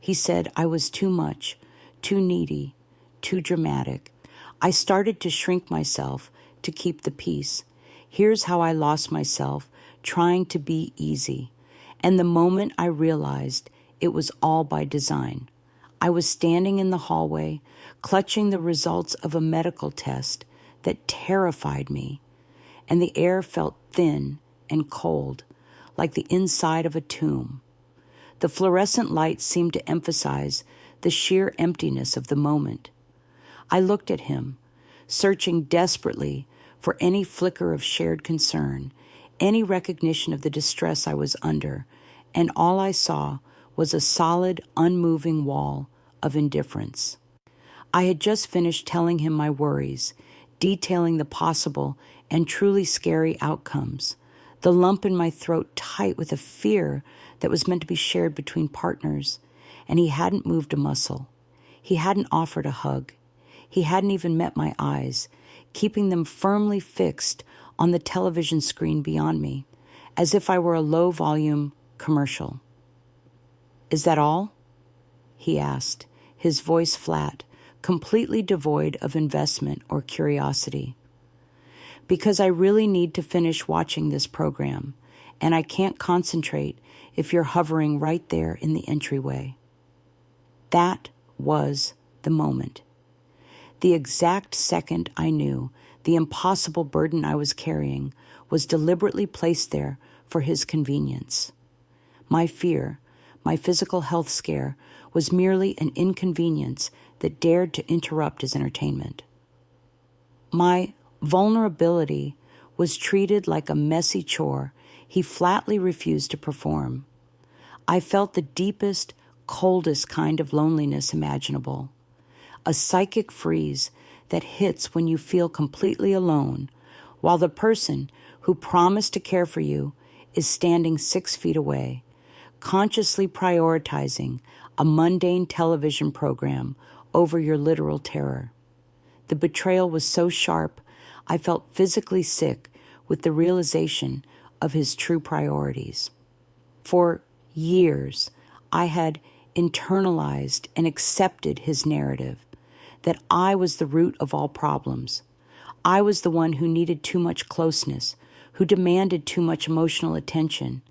He said I was too much, too needy, too dramatic. I started to shrink myself to keep the peace. Here's how I lost myself, trying to be easy. And the moment I realized it was all by design, I was standing in the hallway, clutching the results of a medical test that terrified me, and the air felt thin and cold, like the inside of a tomb. The fluorescent lights seemed to emphasize the sheer emptiness of the moment. I looked at him, searching desperately for any flicker of shared concern, any recognition of the distress I was under, and all I saw was a solid, unmoving wall of indifference. I had just finished telling him my worries, detailing the possible and truly scary outcomes, the lump in my throat tight with a fear that was meant to be shared between partners, and he hadn't moved a muscle. He hadn't offered a hug. He hadn't even met my eyes, keeping them firmly fixed on the television screen beyond me, as if I were a low-volume commercial. "Is that all?" he asked, his voice flat, completely devoid of investment or curiosity. "Because I really need to finish watching this program, and I can't concentrate if you're hovering right there in the entryway." That was the moment. The exact second I knew the impossible burden I was carrying was deliberately placed there for his convenience. My fear, my physical health scare, was merely an inconvenience that dared to interrupt his entertainment. My vulnerability was treated like a messy chore he flatly refused to perform. I felt the deepest, coldest kind of loneliness imaginable, a psychic freeze that hits when you feel completely alone, while the person who promised to care for you is standing 6 feet away, consciously prioritizing a mundane television program over your literal terror. The betrayal was so sharp, I felt physically sick with the realization of his true priorities. For years, I had internalized and accepted his narrative that I was the root of all problems. I was the one who needed too much closeness, who demanded too much emotional attention.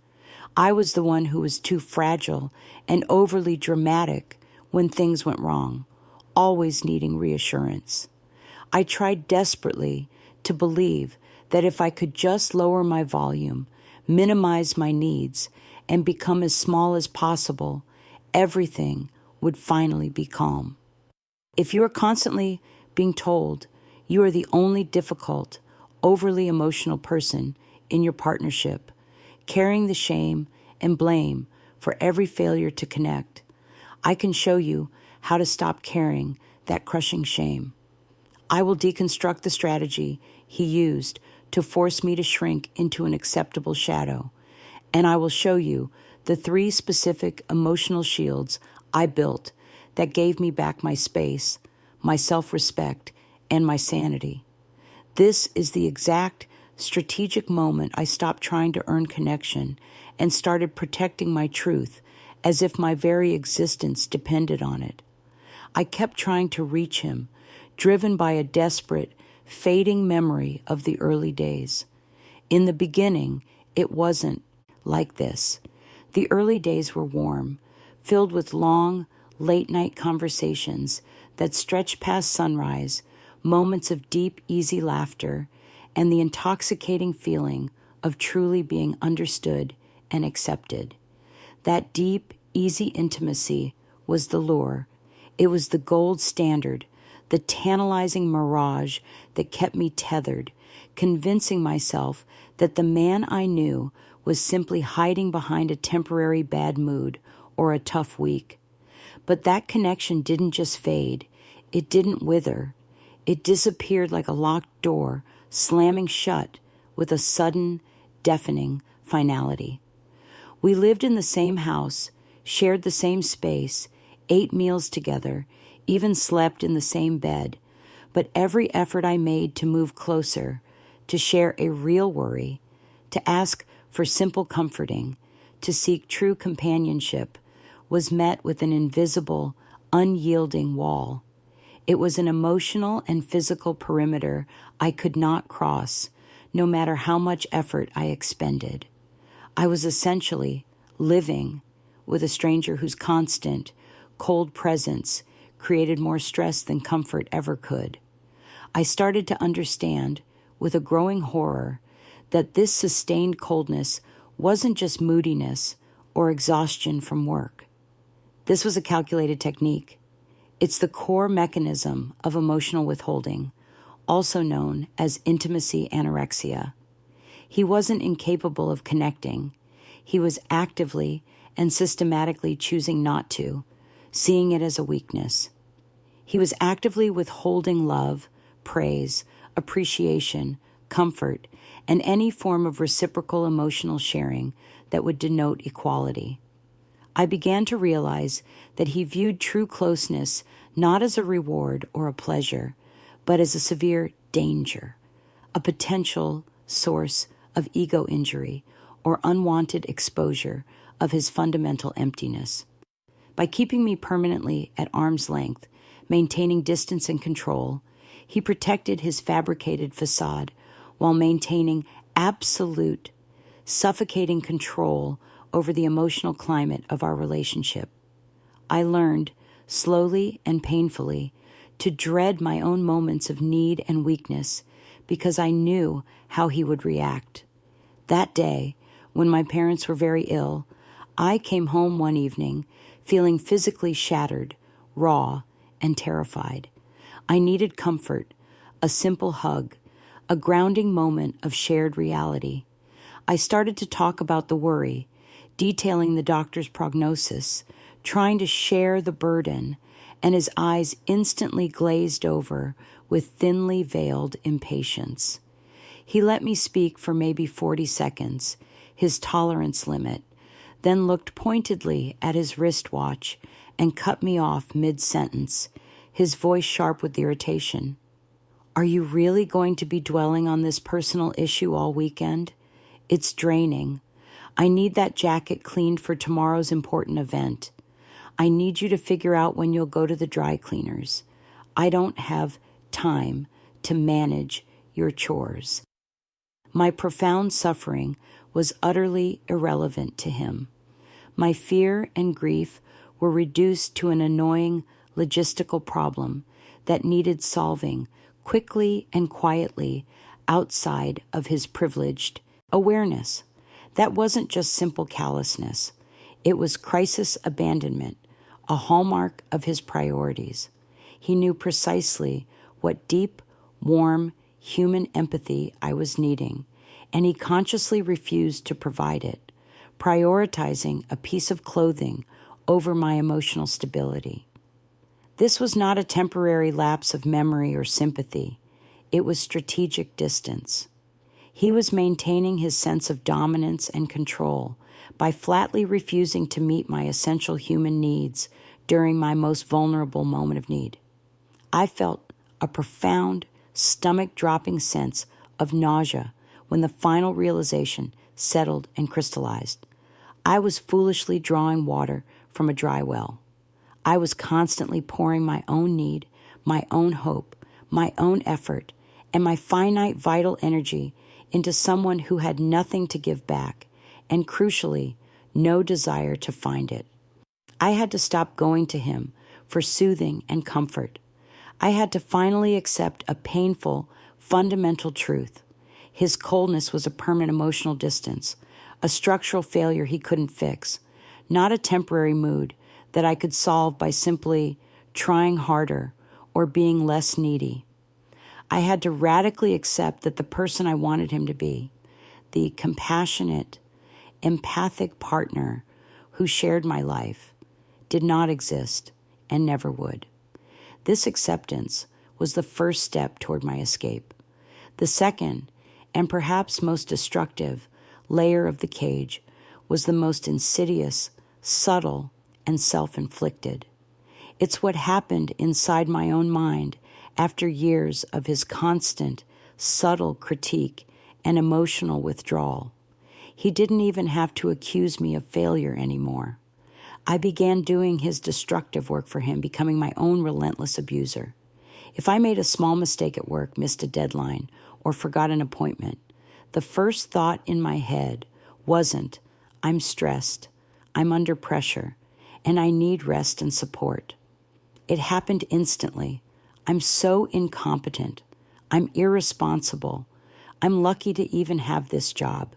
I was the one who was too fragile and overly dramatic when things went wrong, always needing reassurance. I tried desperately to believe that if I could just lower my volume, minimize my needs, and become as small as possible, everything would finally be calm. If you are constantly being told you are the only difficult, overly emotional person in your partnership, carrying the shame and blame for every failure to connect, I can show you how to stop carrying that crushing shame. I will deconstruct the strategy he used to force me to shrink into an acceptable shadow, and I will show you the 3 specific emotional shields I built that gave me back my space, my self-respect, and my sanity. This is the exact strategic moment I stopped trying to earn connection and started protecting my truth as if my very existence depended on it. I kept trying to reach him, driven by a desperate, fading memory of the early days. In the beginning, it wasn't like this. The early days were warm, filled with long, late-night conversations that stretched past sunrise, moments of deep, easy laughter, and the intoxicating feeling of truly being understood and accepted. That deep, easy intimacy was the lure. It was the gold standard, the tantalizing mirage that kept me tethered, convincing myself that the man I knew was simply hiding behind a temporary bad mood or a tough week. But that connection didn't just fade. It didn't wither. It disappeared like a locked door, slamming shut with a sudden, deafening finality. We lived in the same house, shared the same space, ate meals together, even slept in the same bed. But every effort I made to move closer, to share a real worry, to ask for simple comforting, to seek true companionship, was met with an invisible, unyielding wall. It was an emotional and physical perimeter I could not cross, no matter how much effort I expended. I was essentially living with a stranger whose constant, cold presence created more stress than comfort ever could. I started to understand, with a growing horror, that this sustained coldness wasn't just moodiness or exhaustion from work. This was a calculated technique. It's the core mechanism of emotional withholding, also known as intimacy anorexia. He wasn't incapable of connecting. He was actively and systematically choosing not to, seeing it as a weakness. He was actively withholding love, praise, appreciation, comfort, and any form of reciprocal emotional sharing that would denote equality. I began to realize that he viewed true closeness not as a reward or a pleasure, but as a severe danger, a potential source of ego injury or unwanted exposure of his fundamental emptiness. By keeping me permanently at arm's length, maintaining distance and control, he protected his fabricated facade while maintaining absolute, suffocating control over the emotional climate of our relationship. I learned, slowly and painfully, to dread my own moments of need and weakness because I knew how he would react. That day, when my parents were very ill, I came home one evening feeling physically shattered, raw, and terrified. I needed comfort, a simple hug, a grounding moment of shared reality. I started to talk about the worry, detailing the doctor's prognosis, trying to share the burden, and his eyes instantly glazed over with thinly veiled impatience. He let me speak for maybe 40 seconds, his tolerance limit, then looked pointedly at his wristwatch and cut me off mid-sentence, his voice sharp with irritation. Are you really going to be dwelling on this personal issue all weekend? It's draining. I need that jacket cleaned for tomorrow's important event. I need you to figure out when you'll go to the dry cleaners. I don't have time to manage your chores. My profound suffering was utterly irrelevant to him. My fear and grief were reduced to an annoying logistical problem that needed solving quickly and quietly outside of his privileged awareness. That wasn't just simple callousness. It was crisis abandonment, a hallmark of his priorities. He knew precisely what deep, warm, human empathy I was needing, and he consciously refused to provide it, prioritizing a piece of clothing over my emotional stability. This was not a temporary lapse of memory or sympathy. It was strategic distance. He was maintaining his sense of dominance and control by flatly refusing to meet my essential human needs during my most vulnerable moment of need. I felt a profound, stomach-dropping sense of nausea when the final realization settled and crystallized. I was foolishly drawing water from a dry well. I was constantly pouring my own need, my own hope, my own effort, and my finite vital energy into someone who had nothing to give back, and crucially, no desire to find it. I had to stop going to him for soothing and comfort. I had to finally accept a painful, fundamental truth. His coldness was a permanent emotional distance, a structural failure he couldn't fix, not a temporary mood that I could solve by simply trying harder or being less needy. I had to radically accept that the person I wanted him to be, the compassionate, empathic partner who shared my life, did not exist and never would. This acceptance was the first step toward my escape. The second, and perhaps most destructive, layer of the cage was the most insidious, subtle, and self-inflicted. It's what happened inside my own mind after years of his constant, subtle critique and emotional withdrawal. He didn't even have to accuse me of failure anymore. I began doing his destructive work for him, becoming my own relentless abuser. If I made a small mistake at work, missed a deadline, or forgot an appointment, the first thought in my head wasn't, I'm stressed, I'm under pressure, and I need rest and support. It happened instantly. I'm so incompetent. I'm irresponsible. I'm lucky to even have this job,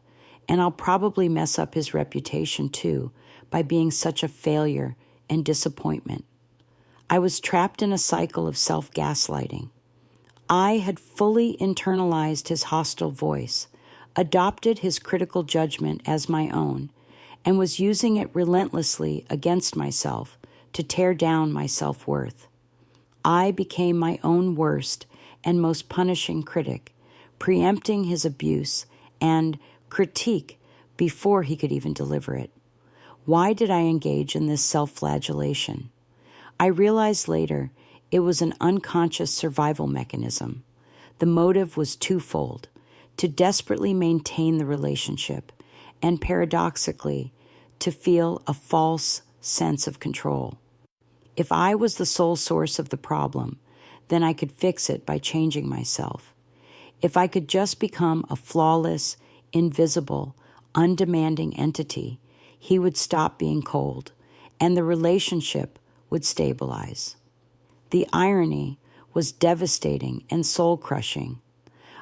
and I'll probably mess up his reputation too by being such a failure and disappointment. I was trapped in a cycle of self-gaslighting. I had fully internalized his hostile voice, adopted his critical judgment as my own, and was using it relentlessly against myself to tear down my self-worth. I became my own worst and most punishing critic, preempting his abuse and critique before he could even deliver it. Why did I engage in this self-flagellation? I realized later it was an unconscious survival mechanism. The motive was twofold: to desperately maintain the relationship, and paradoxically, to feel a false sense of control. If I was the sole source of the problem, then I could fix it by changing myself. If I could just become a flawless, invisible, undemanding entity, he would stop being cold, and the relationship would stabilize. The irony was devastating and soul-crushing.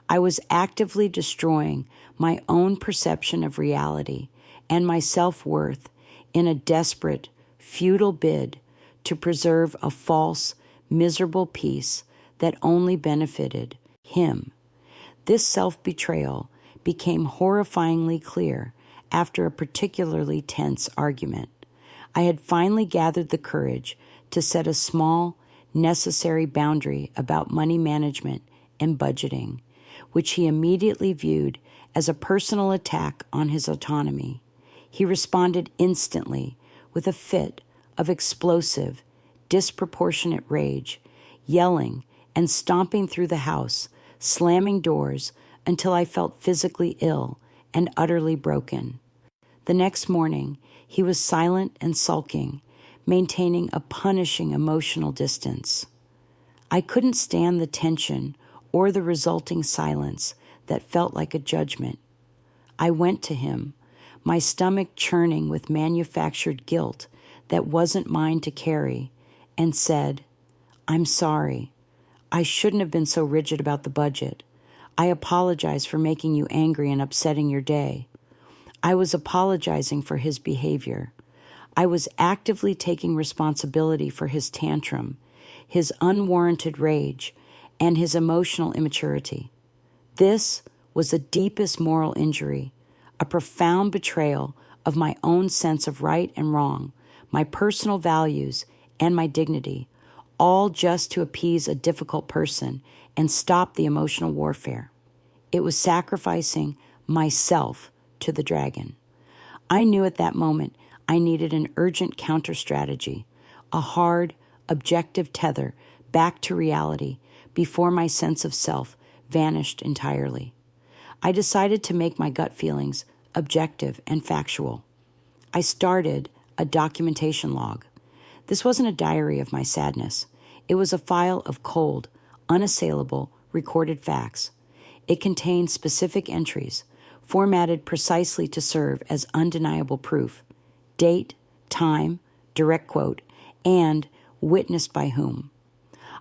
I was actively destroying my own perception of reality and my self-worth in a desperate, futile bid to preserve a false, miserable peace that only benefited him. This self-betrayal became horrifyingly clear after a particularly tense argument. I had finally gathered the courage to set a small, necessary boundary about money management and budgeting, which he immediately viewed as a personal attack on his autonomy. He responded instantly with a fit of explosive, disproportionate rage, yelling and stomping through the house, slamming doors until I felt physically ill and utterly broken. The next morning, he was silent and sulking, maintaining a punishing emotional distance. I couldn't stand the tension or the resulting silence that felt like a judgment. I went to him, my stomach churning with manufactured guilt that wasn't mine to carry, and said, I'm sorry. I shouldn't have been so rigid about the budget. I apologize for making you angry and upsetting your day. I was apologizing for his behavior. I was actively taking responsibility for his tantrum, his unwarranted rage, and his emotional immaturity. This was the deepest moral injury, a profound betrayal of my own sense of right and wrong, my personal values, and my dignity, all just to appease a difficult person and stop the emotional warfare. It was sacrificing myself to the dragon. I knew at that moment I needed an urgent counter-strategy, a hard, objective tether back to reality before my sense of self vanished entirely. I decided to make my gut feelings objective and factual. I started a documentation log. This wasn't a diary of my sadness. It was a file of cold, unassailable, recorded facts. It contained specific entries, formatted precisely to serve as undeniable proof: date, time, direct quote, and witnessed by whom.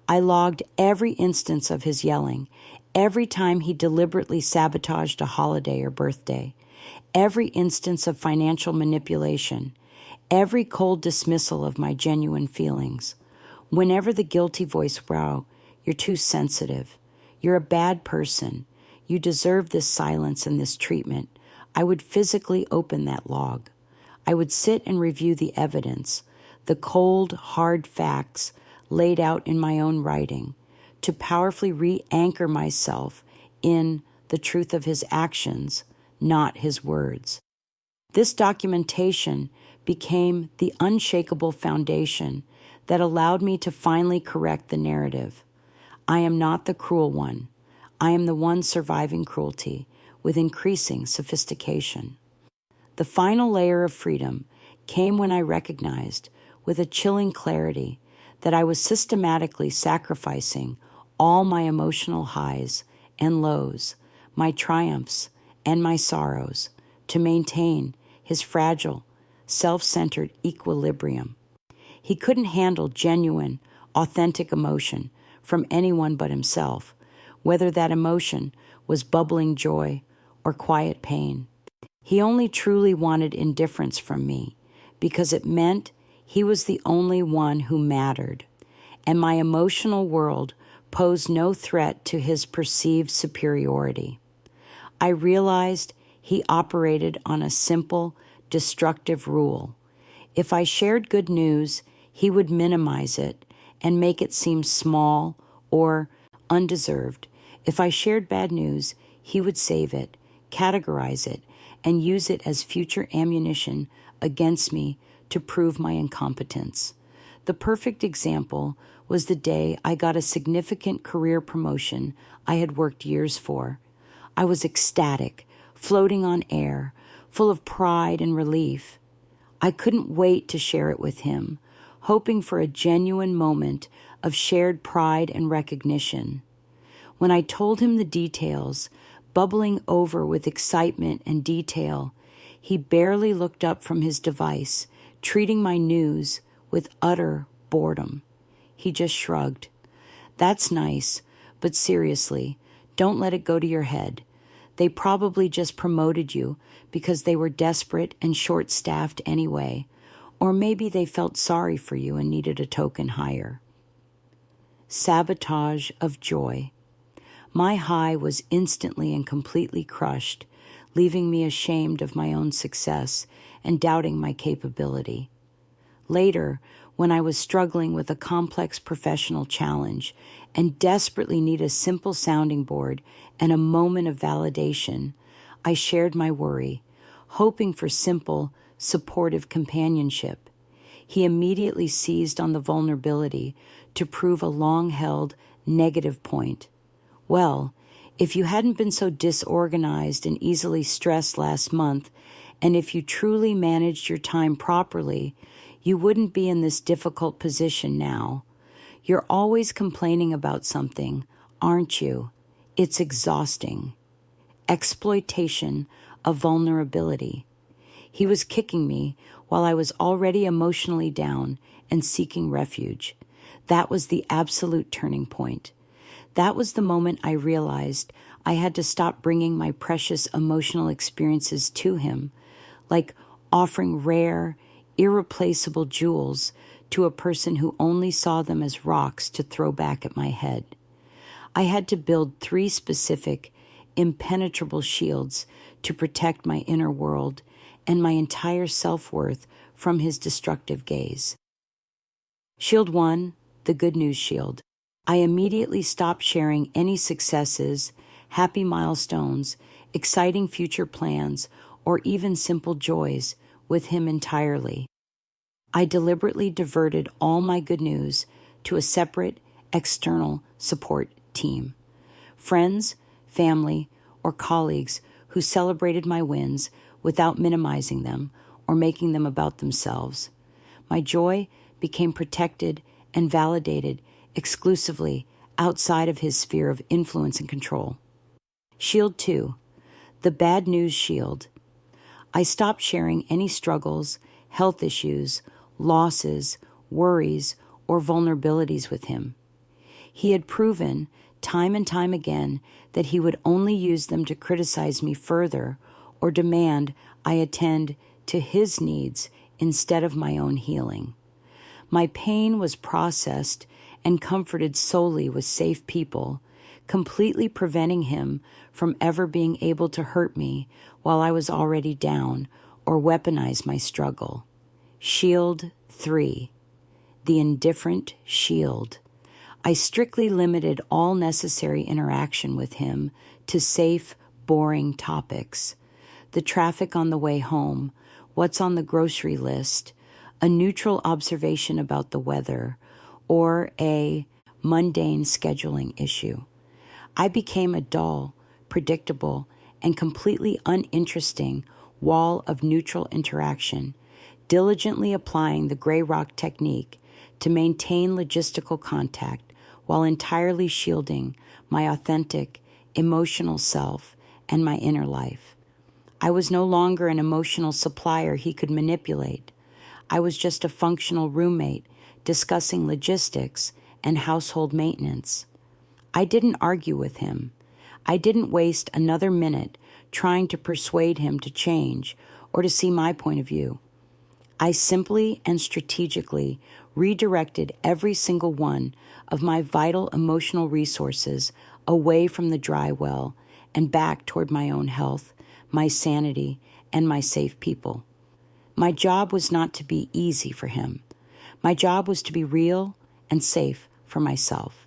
I logged every instance of his yelling, every time he deliberately sabotaged a holiday or birthday, every instance of financial manipulation, every cold dismissal of my genuine feelings. Whenever the guilty voice "Wow, you're too sensitive. You're a bad person. You deserve this silence and this treatment," I would physically open that log. I would sit and review the evidence, the cold, hard facts laid out in my own writing, to powerfully re-anchor myself in the truth of his actions, not his words. This documentation became the unshakable foundation that allowed me to finally correct the narrative. I am not the cruel one. I am the one surviving cruelty with increasing sophistication. The final layer of freedom came when I recognized, with a chilling clarity, that I was systematically sacrificing all my emotional highs and lows, my triumphs and my sorrows, to maintain his fragile, self-centered equilibrium. He couldn't handle genuine, authentic emotion from anyone but himself, whether that emotion was bubbling joy or quiet pain. He only truly wanted indifference from me because it meant he was the only one who mattered, and my emotional world posed no threat to his perceived superiority. I realized he operated on a simple, destructive rule. If I shared good news, he would minimize it and make it seem small or undeserved. If I shared bad news, he would save it, categorize it, and use it as future ammunition against me to prove my incompetence. The perfect example was the day I got a significant career promotion I had worked years for. I was ecstatic, floating on air, full of pride and relief. I couldn't wait to share it with him, hoping for a genuine moment of shared pride and recognition. When I told him the details, bubbling over with excitement and detail, he barely looked up from his device, treating my news with utter boredom. He just shrugged. "That's nice, but seriously, don't let it go to your head. They probably just promoted you because they were desperate and short-staffed anyway, or maybe they felt sorry for you and needed a token hire." Sabotage of joy. My high was instantly and completely crushed, leaving me ashamed of my own success and doubting my capability. Later, when I was struggling with a complex professional challenge and desperately need a simple sounding board and a moment of validation, I shared my worry, hoping for simple, supportive companionship. He immediately seized on the vulnerability to prove a long-held negative point. "Well, if you hadn't been so disorganized and easily stressed last month, and if you truly managed your time properly, you wouldn't be in this difficult position now. You're always complaining about something, aren't you? It's exhausting." Exploitation of vulnerability. He was kicking me while I was already emotionally down and seeking refuge. That was the absolute turning point. That was the moment I realized I had to stop bringing my precious emotional experiences to him, like offering rare, irreplaceable jewels to a person who only saw them as rocks to throw back at my head. I had to build 3 specific, impenetrable shields to protect my inner world and my entire self-worth from his destructive gaze. Shield 1, the good news shield. I immediately stopped sharing any successes, happy milestones, exciting future plans, or even simple joys with him entirely. I deliberately diverted all my good news to a separate, external support team. Friends, family, or colleagues who celebrated my wins without minimizing them or making them about themselves. My joy became protected and validated exclusively outside of his sphere of influence and control. Shield 2, the bad news shield. I stopped sharing any struggles, health issues, losses, worries, or vulnerabilities with him. He had proven time and time again that he would only use them to criticize me further or demand I attend to his needs instead of my own healing. My pain was processed and comforted solely with safe people, completely preventing him from ever being able to hurt me while I was already down or weaponize my struggle. Shield 3, the indifferent shield. I strictly limited all necessary interaction with him to safe, boring topics. The traffic on the way home, what's on the grocery list, a neutral observation about the weather, or a mundane scheduling issue. I became a dull, predictable, and completely uninteresting wall of neutral interaction, diligently applying the gray rock technique to maintain logistical contact while entirely shielding my authentic, emotional self and my inner life. I was no longer an emotional supplier he could manipulate. I was just a functional roommate discussing logistics and household maintenance. I didn't argue with him. I didn't waste another minute trying to persuade him to change or to see my point of view. I simply and strategically redirected every single one of my vital emotional resources away from the dry well and back toward my own health, my sanity, and my safe people. My job was not to be easy for him. My job was to be real and safe for myself.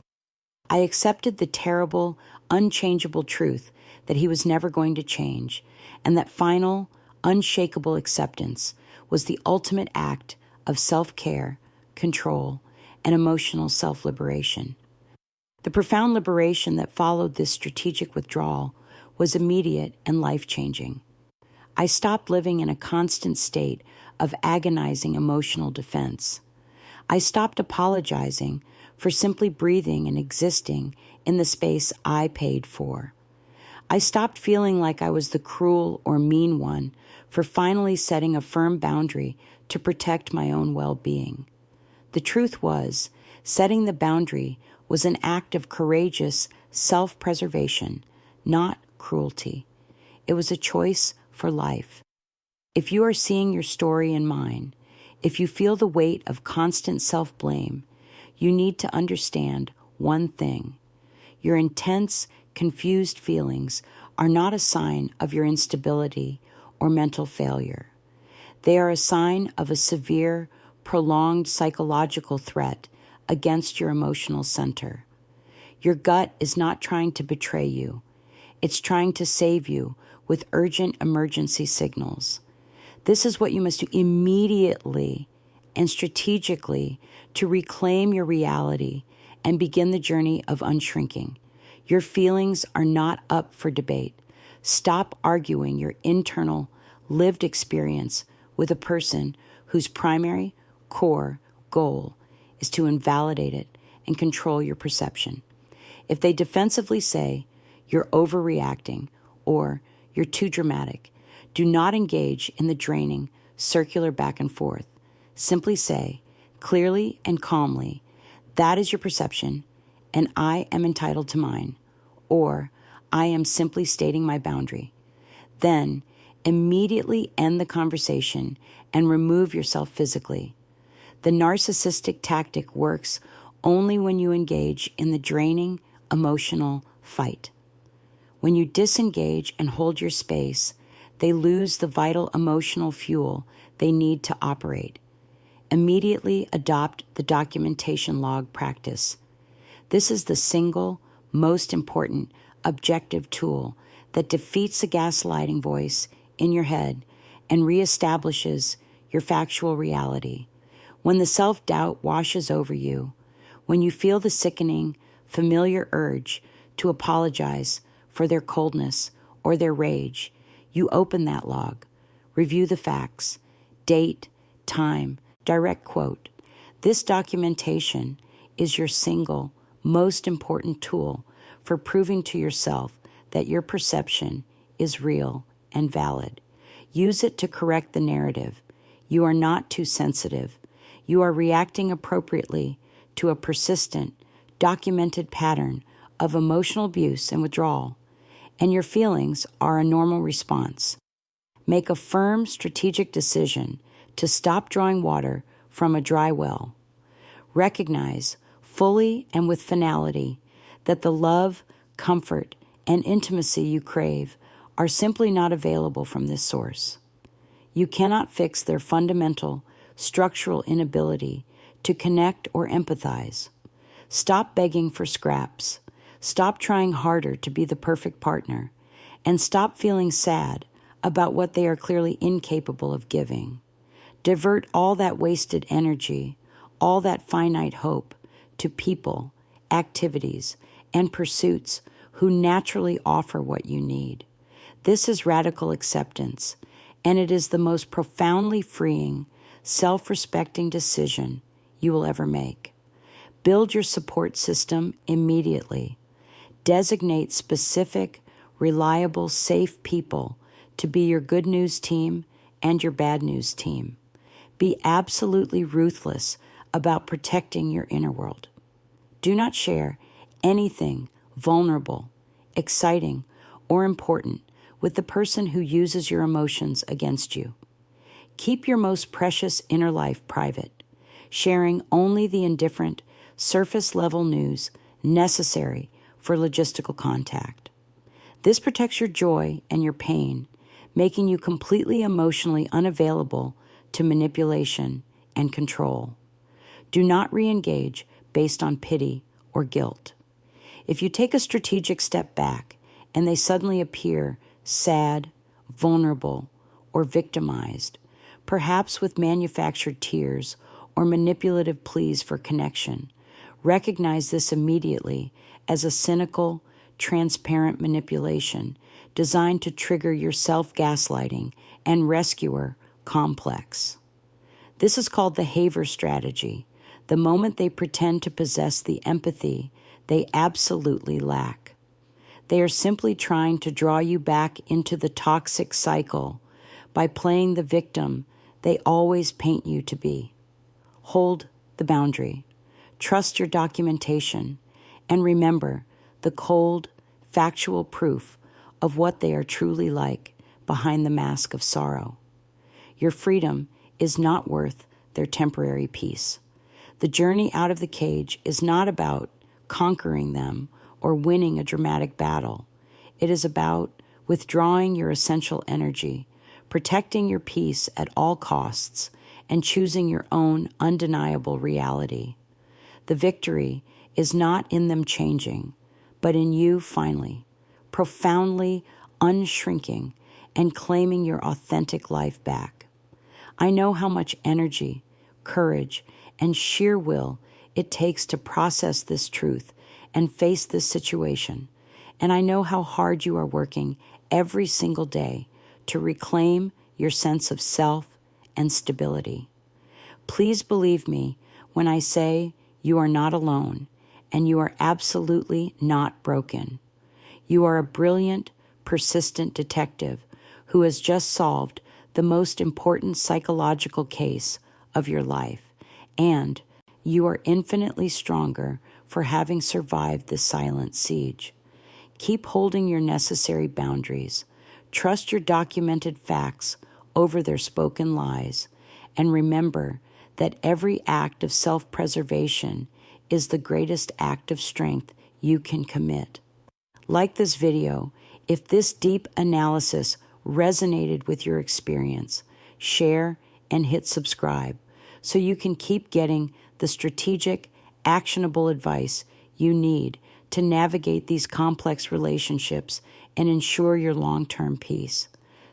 I accepted the terrible, unchangeable truth that he was never going to change, and that final, unshakable acceptance was the ultimate act of self-care, control, and emotional self-liberation. The profound liberation that followed this strategic withdrawal was immediate and life-changing. I stopped living in a constant state of agonizing emotional defense. I stopped apologizing for simply breathing and existing in the space I paid for. I stopped feeling like I was the cruel or mean one for finally setting a firm boundary to protect my own well-being. The truth was, setting the boundary was an act of courageous self-preservation, not cruelty. It was a choice for life. If you are seeing your story in mine, if you feel the weight of constant self-blame, you need to understand one thing. Your intense, confused feelings are not a sign of your instability or mental failure. They are a sign of a severe, prolonged psychological threat against your emotional center. Your gut is not trying to betray you. It's trying to save you with urgent emergency signals. This is what you must do immediately and strategically to reclaim your reality and begin the journey of unshrinking. Your feelings are not up for debate. Stop arguing your internal, lived experience with a person whose primary, core goal is to invalidate it and control your perception. If they defensively say, "You're overreacting," or "You're too dramatic," do not engage in the draining, circular back and forth. Simply say, clearly and calmly, "That is your perception, and I am entitled to mine," or "I am simply stating my boundary." Then, immediately end the conversation and remove yourself physically. The narcissistic tactic works only when you engage in the draining, emotional fight. When you disengage and hold your space, they lose the vital emotional fuel they need to operate. Immediately adopt the documentation log practice. This is the single, most important, objective tool that defeats the gaslighting voice in your head and reestablishes your factual reality. When the self-doubt washes over you, when you feel the sickening, familiar urge to apologize for their coldness or their rage, you open that log, review the facts, date, time, direct quote. This documentation is your single, most important tool for proving to yourself that your perception is real and valid. Use it to correct the narrative. You are not too sensitive. You are reacting appropriately to a persistent, documented pattern of emotional abuse and withdrawal, and your feelings are a normal response. Make a firm, strategic decision to stop drawing water from a dry well. Recognize fully and with finality that the love, comfort, and intimacy you crave are simply not available from this source. You cannot fix their fundamental, structural inability to connect or empathize. Stop begging for scraps. Stop trying harder to be the perfect partner, and stop feeling sad about what they are clearly incapable of giving. Divert all that wasted energy, all that finite hope, to people, activities, and pursuits who naturally offer what you need. This is radical acceptance, and it is the most profoundly freeing, self-respecting decision you will ever make. Build your support system immediately. Designate specific, reliable, safe people to be your good news team and your bad news team. Be absolutely ruthless about protecting your inner world. Do not share anything vulnerable, exciting, or important with the person who uses your emotions against you. Keep your most precious inner life private, sharing only the indifferent, surface-level news necessary for logistical contact. This protects your joy and your pain, making you completely emotionally unavailable to manipulation and control. Do not re-engage based on pity or guilt. If you take a strategic step back and they suddenly appear sad, vulnerable, or victimized, perhaps with manufactured tears or manipulative pleas for connection, recognize this immediately as a cynical, transparent manipulation designed to trigger your self-gaslighting and rescuer complex. This is called the Haver strategy, the moment they pretend to possess the empathy they absolutely lack. They are simply trying to draw you back into the toxic cycle by playing the victim they always paint you to be. Hold the boundary. Trust your documentation, and remember the cold, factual proof of what they are truly like behind the mask of sorrow. Your freedom is not worth their temporary peace. The journey out of the cage is not about conquering them or winning a dramatic battle. It is about withdrawing your essential energy, protecting your peace at all costs, and choosing your own undeniable reality. The victory is not in them changing, but in you finally, profoundly unshrinking and claiming your authentic life back. I know how much energy, courage, and sheer will it takes to process this truth and face this situation, and I know how hard you are working every single day to reclaim your sense of self and stability. Please believe me when I say you are not alone, and you are absolutely not broken. You are a brilliant, persistent detective who has just solved the most important psychological case of your life, and you are infinitely stronger for having survived this silent siege. Keep holding your necessary boundaries. Trust your documented facts over their spoken lies, and remember that every act of self-preservation is the greatest act of strength you can commit. Like this video, if this deep analysis resonated with your experience, share and hit subscribe so you can keep getting the strategic, actionable advice you need to navigate these complex relationships and ensure your long-term peace.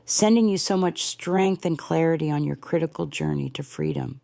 Sending you so much strength and clarity on your critical journey to freedom.